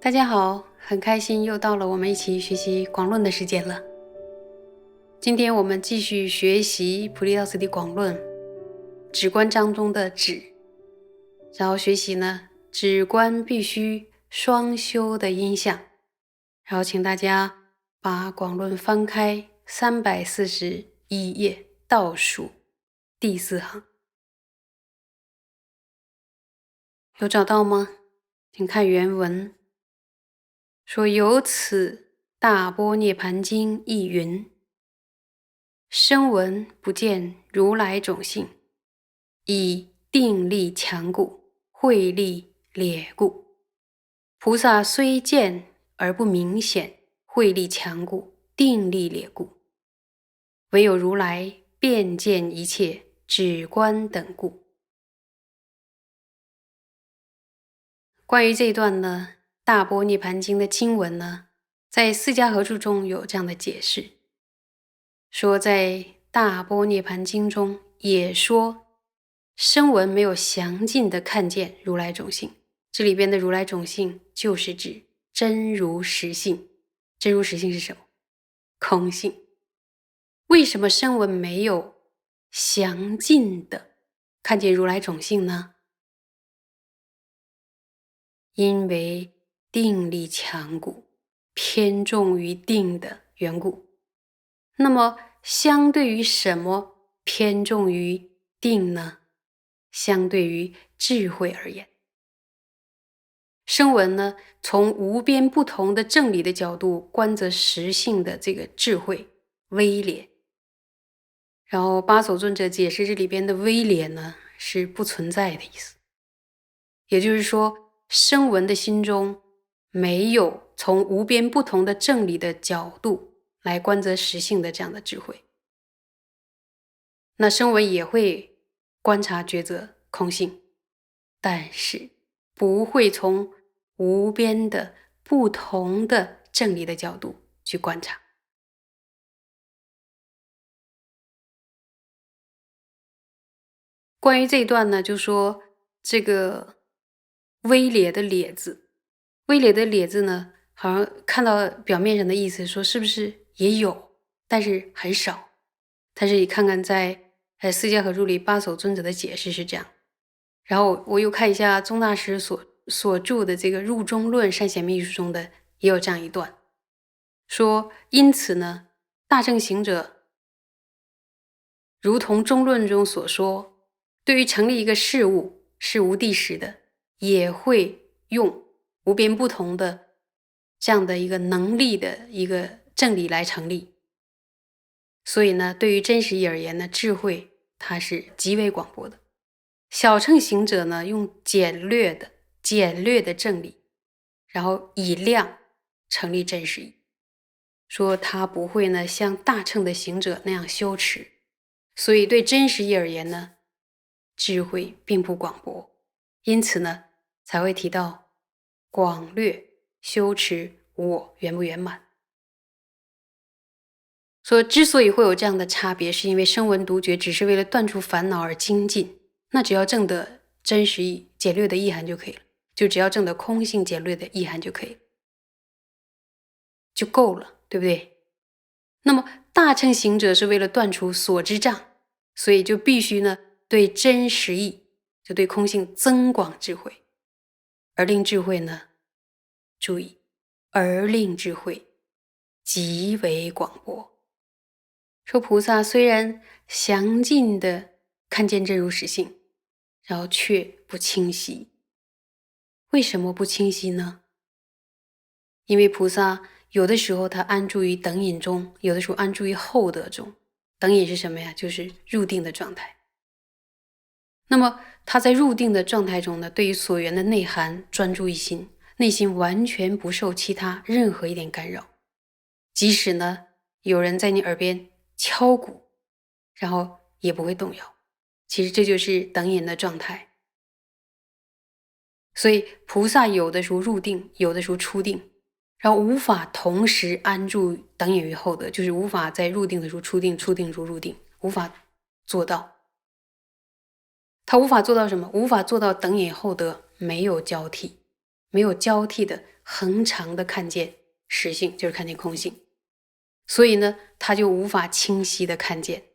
大家好，很开心又到了我们一起学习广论的时间了。今天我们继续学习普利道次第广论止观章中的止，然后学习呢止观必须双修的因相。然后请大家把广论翻开341页倒数第4行，有找到吗？请看原文，说由此大般涅盘经亦云：声闻不见如来种性，以定力强故，慧力劣故。菩萨虽见而不明显，慧力强故，定力劣故。唯有如来遍见一切，止观等故。关于这一段呢，大般涅盘经的经文呢，在释迦合注中有这样的解释，说在大般涅盘经中也说声闻没有详尽的看见如来种性，这里边的如来种性就是指真如实性。真如实性是什么？空性。为什么声闻没有详尽的看见如来种性呢？因为定力强故，偏重于定的缘故。那么相对于什么偏重于定呢？相对于智慧而言，声闻呢，从无边不同的正理的角度观则实性的这个智慧微劣。然后八首尊者解释这里边的微劣呢，是不存在的意思。也就是说，声闻的心中没有从无边不同的正理的角度来观则实性的这样的智慧。那声闻也会观察抉择空性，但是不会从无边的不同的正理的角度去观察。关于这一段呢，就说这个微劣的劣字，微劣的劣字呢，好像看到表面上的意思说是不是也有，但是很少。但是你看看在释迦合注里八首尊者的解释是这样。然后我又看一下宗大师所著的这个入中论善显密书中的也有这样一段，说因此呢，大乘行者如同中论中所说，对于成立一个事物是无地时的，也会用无边不同的这样的一个能力的一个正理来成立。所以呢，对于真实义而言呢，智慧它是极为广博的。小乘行者呢，用简略的正理，然后以量成立真实义，说他不会呢像大乘的行者那样修持，所以对真实义而言呢，智慧并不广博，因此呢才会提到广略修持我圆不圆满。说之所以会有这样的差别，是因为声闻独觉只是为了断除烦恼而精进，那只要证得真实义简略的意涵就可以了，就只要证得空性简略的意涵就可以了，就够了，对不对？那么大乘行者是为了断除所知障，所以就必须呢对真实义，就对空性增广智慧，而令智慧呢，注意，而令智慧极为广博。说菩萨虽然详尽的看见真如实性，然后却不清晰。为什么不清晰呢？因为菩萨有的时候他安住于等引中，有的时候安住于后得中。等引是什么呀？就是入定的状态。那么他在入定的状态中呢，对于所缘的内涵专注一心，内心完全不受其他任何一点干扰。即使呢有人在你耳边敲鼓，然后也不会动摇。其实这就是等引的状态。所以菩萨有的时候入定，有的时候出定，然后无法同时安住等引于后得，就是无法在入定的时候出定，出定如入定，无法做到。他无法做到什么？无法做到等引后得没有交替，没有交替的恒常的看见实性，就是看见空性。所以呢，他就无法清晰的看见。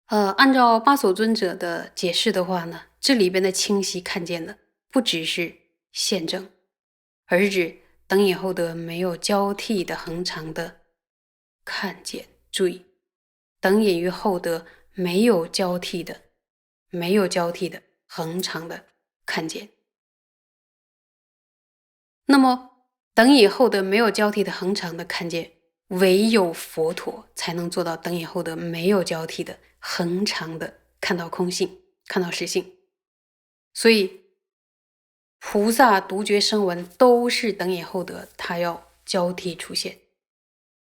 按照巴所尊者的解释的话呢，这里边的清晰看见呢，不只是现证，而是指等引后得没有交替的恒常的看见。注意，等引与后得没有交替的恒常的看见。那么等引后得没有交替的恒常的看见，唯有佛陀才能做到等引后得没有交替的恒常的看到空性，看到实性。所以菩萨独觉声闻都是等引后得，它要交替出现。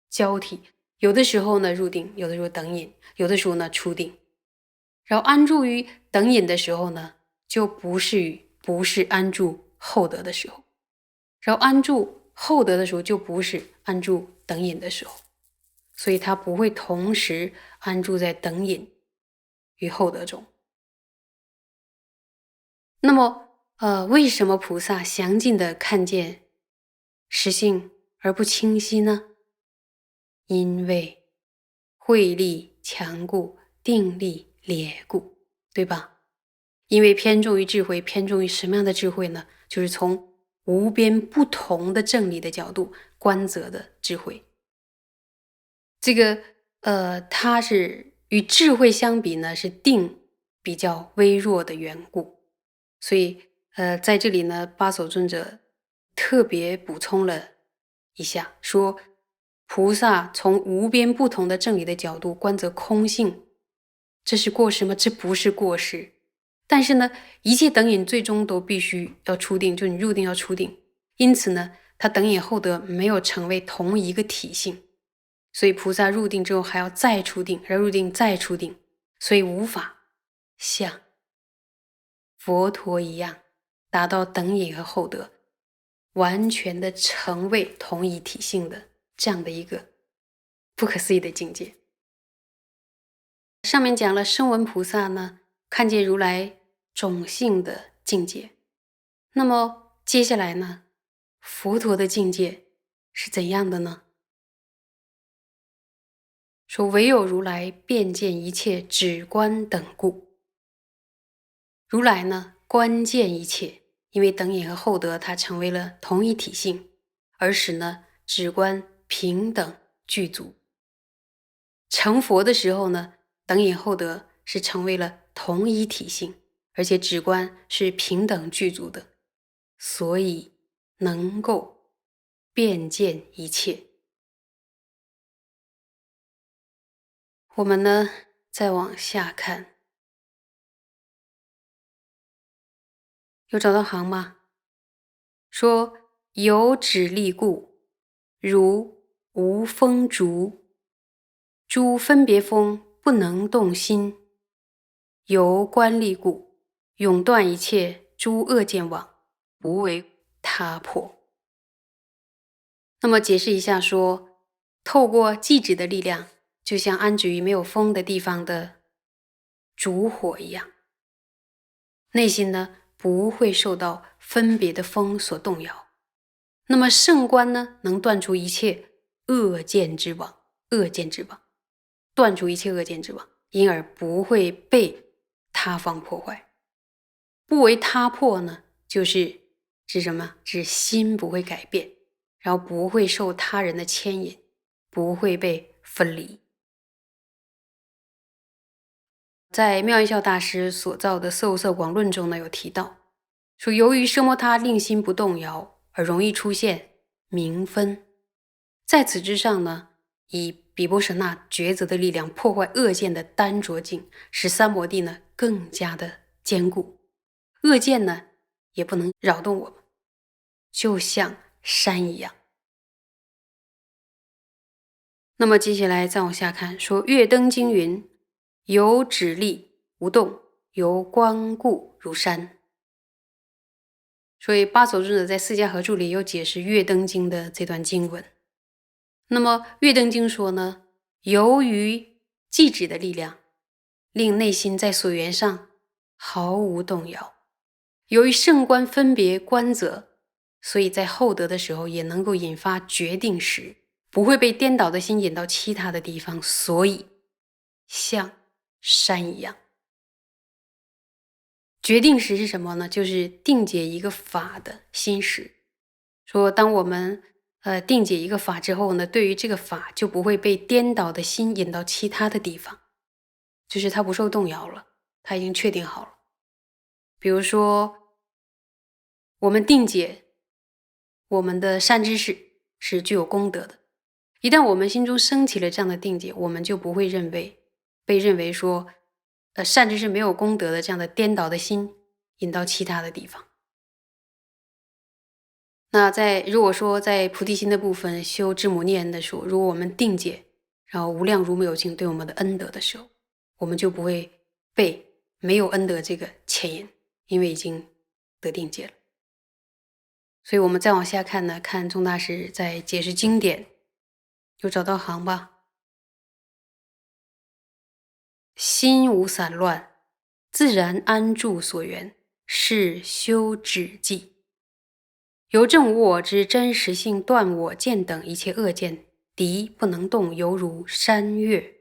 交替有的时候呢入定，有的时候等引，有的时候呢出定。然后安住于等引的时候呢，就不是安住后得的时候。然后安住后得的时候，就不是安住等引的时候。所以它不会同时安住在等引与后得中。那么为什么菩萨详尽的看见实性而不清晰呢？因为慧力强故，定力劣故，对吧？因为偏重于智慧，偏重于什么样的智慧呢？就是从无边不同的正理的角度观则的智慧。这个它是与智慧相比呢，是定比较微弱的缘故。所以在这里呢，巴所尊者特别补充了一下，说菩萨从无边不同的正理的角度观则空性，这是过失吗？这不是过失。但是呢，一切等引最终都必须要出定，就你入定要出定。因此呢，它等引后得没有成为同一个体性。所以菩萨入定之后还要再出定，而入定再出定，所以无法像佛陀一样达到等引和后得完全的成为同一体性的这样的一个不可思议的境界。上面讲了声闻菩萨呢，看见如来种性的境界。那么接下来呢，佛陀的境界是怎样的呢？说唯有如来遍见一切止观等故。如来呢，观见一切，因为等引和后得它成为了同一体性，而使呢止观平等具足。成佛的时候呢，等引后得是成为了同一体性，而且止观是平等具足的，所以能够遍见一切。我们呢再往下看，有找到行吗？说有指力故，如无风烛，诸分别风不能动心；由观力故，永断一切诸恶见网，不为他破。那么解释一下说，透过寂止的力量，就像安置于没有风的地方的烛火一样，内心呢不会受到分别的风所动摇。那么圣观呢，能断除一切恶见之网，断除一切恶见之网，因而不会被他方破坏。不为他破呢，就是指什么？指心不会改变，然后不会受他人的牵引，不会被分离。在妙音效大师所造的《色无色广论》中呢，有提到说，由于奢摩他令心不动摇，而容易出现明分。在此之上呢，以比波舍那抉择的力量破坏恶见的单着境，使三摩地呢更加的坚固，恶见呢也不能扰动我们，就像山一样。那么接下来再往下看，说月灯经云：有指力无动，由观故如山。所以巴所尊者在《四迦合注》里有解释《月灯经》的这段经文。那么《月灯经》说呢，由于寂止的力量，令内心在所缘上毫无动摇，由于圣观分别观则，所以在厚德的时候也能够引发决定时，不会被颠倒的心引到其他的地方，所以像山一样。决定时是什么呢？就是定解一个法的心识。说当我们定解一个法之后呢，对于这个法就不会被颠倒的心引到其他的地方，就是它不受动摇了，它已经确定好了。比如说，我们定解我们的善知识是具有功德的，一旦我们心中升起了这样的定解，我们就不会被认为说，善知识没有功德的这样的颠倒的心引到其他的地方。那如果说在菩提心的部分修智母念的时候，如果我们定解，然后无量如母有情对我们的恩德的时候，我们就不会被没有恩德这个牵引，因为已经得定解了。所以我们再往下看呢，看宗大师在解释经典，有找到行吧？心无散乱，自然安住所缘，是修止寂。由证无我之真实性，断我见等一切恶见，敌不能动，犹如山岳，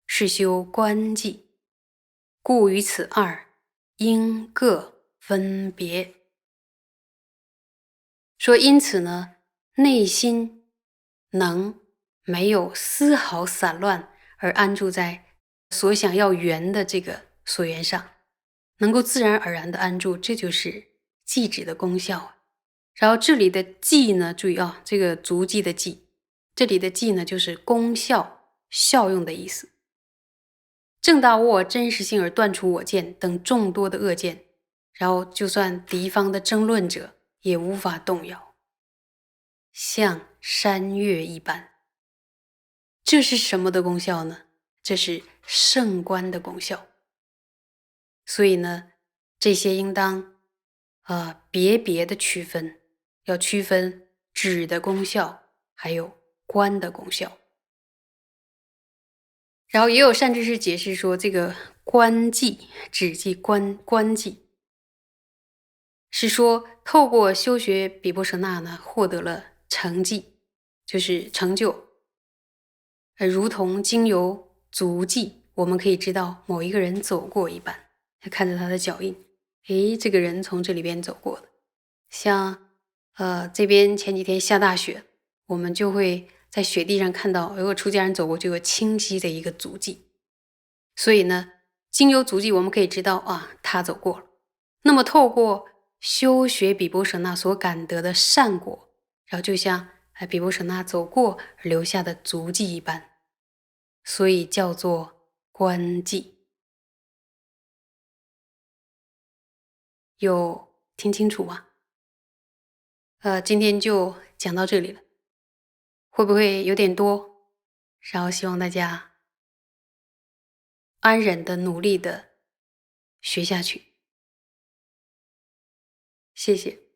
是修观寂。故于此二应各分别。说因此呢，内心能没有丝毫散乱，而安住在所想要圆的这个所缘上，能够自然而然的安住，这就是寂止的功效。然后这里的寂呢，注意啊，这个足迹的寂，这里的寂呢就是功效、效用的意思。正大无我真实性而断除我见等众多的恶见，然后就算敌方的争论者也无法动摇，像山岳一般。这是什么的功效呢？这是圣观的功效。所以呢，这些应当别的区分，要区分止的功效还有观的功效。然后也有善知识解释说，这个观寂、止寂、观寂，是说透过修学比波舍那呢，获得了成绩，就是成就。如同经由足迹，我们可以知道某一个人走过一般，看着他的脚印，诶，这个人从这里边走过的。像这边前几天下大雪，我们就会在雪地上看到，如果出家人走过，就有清晰的一个足迹。所以呢，经由足迹，我们可以知道啊，他走过了。那么透过修学比波舍那所感得的善果，然后就像比波舍那走过而留下的足迹一般，所以叫做观寂。有听清楚吗？今天就讲到这里了，会不会有点多？然后希望大家安忍的努力的学下去。谢谢。